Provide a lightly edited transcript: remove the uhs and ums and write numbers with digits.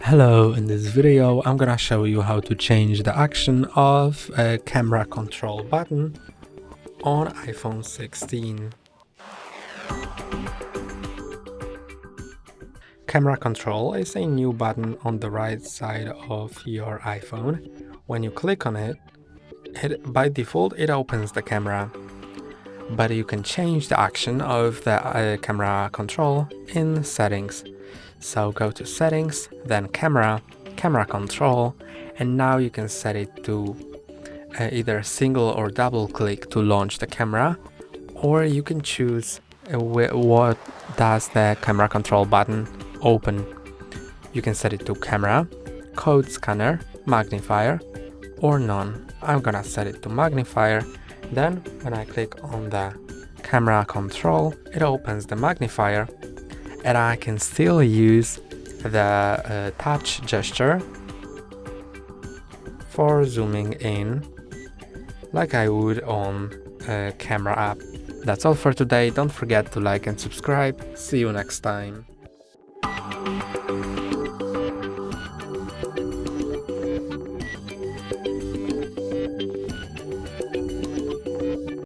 Hello, in this video I'm gonna show you how to change the action of a camera control button on iPhone 16. Camera control is a new button on the right side of your iPhone. When you click on it, by default it opens the camera, but you can change the action of the camera control in settings. So go to settings, then camera control, and now you can set it to either single or double click to launch the camera, or you can choose what does the camera control button open. You can set it to camera, code scanner, magnifier, or none. I'm gonna set it to magnifier. Then when I click on the camera control, it opens the magnifier, and I can still use the touch gesture for zooming in like I would on a camera app. That's all for today. Don't forget to like and subscribe. See you next time.